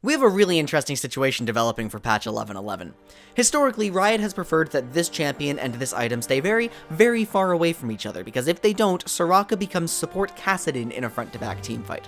We have a really interesting situation developing for patch 1111. Historically, Riot has preferred that this champion and this item stay very, very far away from each other, because if they don't, Soraka becomes support Kassadin in a front-to-back teamfight.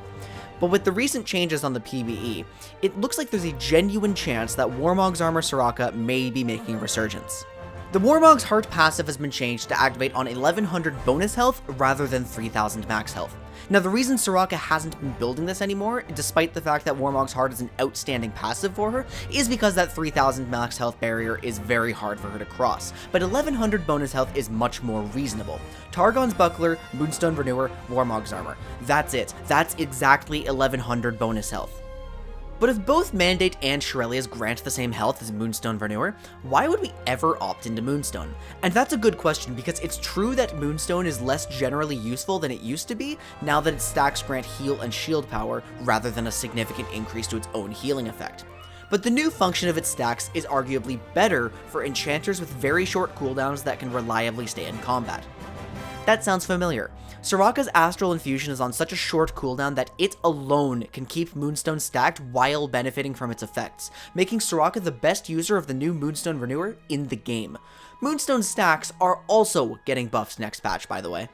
But with the recent changes on the PvE, it looks like there's a genuine chance that Warmog's Armour Soraka may be making a resurgence. The Warmog's Heart passive has been changed to activate on 1100 bonus health rather than 3000 max health. Now, the reason Soraka hasn't been building this anymore, despite the fact that Warmog's Heart is an outstanding passive for her, is because that 3000 max health barrier is very hard for her to cross, but 1100 bonus health is much more reasonable. Targon's Buckler, Moonstone Renewer, Warmog's Armor. That's it. That's exactly 1100 bonus health. But if both Mandate and Shurelya's grant the same health as Moonstone Renewer, why would we ever opt into Moonstone? And that's a good question, because it's true that Moonstone is less generally useful than it used to be, now that its stacks grant heal and shield power, rather than a significant increase to its own healing effect. But the new function of its stacks is arguably better for enchanters with very short cooldowns that can reliably stay in combat. That sounds familiar. Soraka's Astral Infusion is on such a short cooldown that it alone can keep Moonstone stacked while benefiting from its effects, making Soraka the best user of the new Moonstone Renewer in the game. Moonstone stacks are also getting buffs next patch, by the way.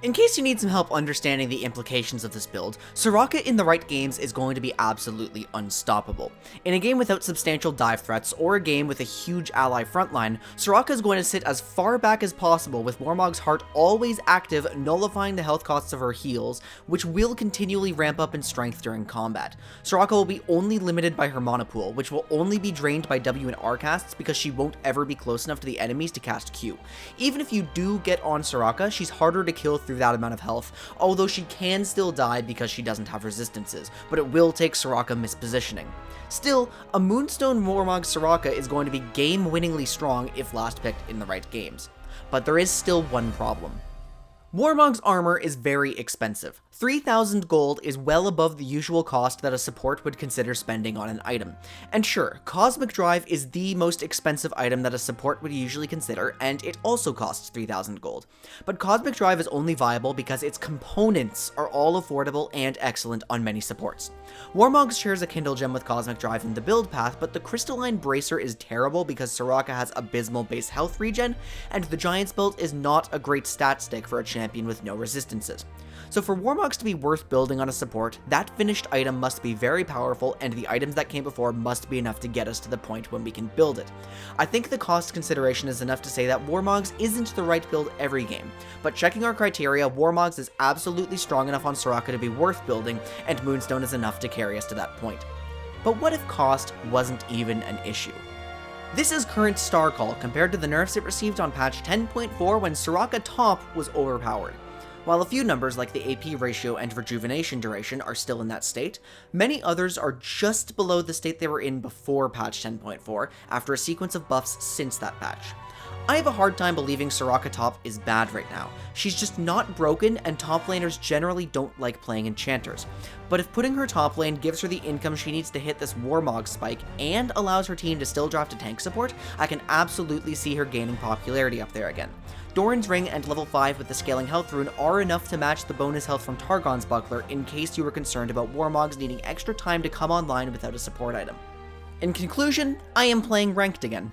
In case you need some help understanding the implications of this build, Soraka in the right games is going to be absolutely unstoppable. In a game without substantial dive threats, or a game with a huge ally frontline, Soraka is going to sit as far back as possible with Warmog's Heart always active, nullifying the health costs of her heals, which will continually ramp up in strength during combat. Soraka will be only limited by her mana pool, which will only be drained by W and R casts because she won't ever be close enough to the enemies to cast Q. Even if you do get on Soraka, she's harder to kill through that amount of health, although she can still die because she doesn't have resistances, but it will take Soraka mispositioning. Still, a Moonstone Warmog Soraka is going to be game-winningly strong if last picked in the right games. But there is still one problem. Warmog's armor is very expensive. 3,000 gold is well above the usual cost that a support would consider spending on an item. And sure, Cosmic Drive is the most expensive item that a support would usually consider, and it also costs 3,000 gold. But Cosmic Drive is only viable because its components are all affordable and excellent on many supports. Warmog shares a Kindle Gem with Cosmic Drive in the build path, but the Crystalline Bracer is terrible because Soraka has abysmal base health regen, and the Giant's Belt is not a great stat stick for a champion with no resistances. So for Warmogs to be worth building on a support, that finished item must be very powerful, and the items that came before must be enough to get us to the point when we can build it. I think the cost consideration is enough to say that Warmogs isn't the right build every game, but checking our criteria, Warmogs is absolutely strong enough on Soraka to be worth building, and Moonstone is enough to carry us to that point. But what if cost wasn't even an issue? This is current Star Call compared to the nerfs it received on patch 10.4 when Soraka top was overpowered. While a few numbers like the AP ratio and rejuvenation duration are still in that state, many others are just below the state they were in before patch 10.4 after a sequence of buffs since that patch. I have a hard time believing Soraka top is bad right now. She's just not broken, and top laners generally don't like playing enchanters. But if putting her top lane gives her the income she needs to hit this Warmog spike and allows her team to still draft a tank support, I can absolutely see her gaining popularity up there again. Doran's Ring and level 5 with the Scaling Health Rune are enough to match the bonus health from Targon's Buckler in case you were concerned about Warmogs needing extra time to come online without a support item. In conclusion, I am playing ranked again.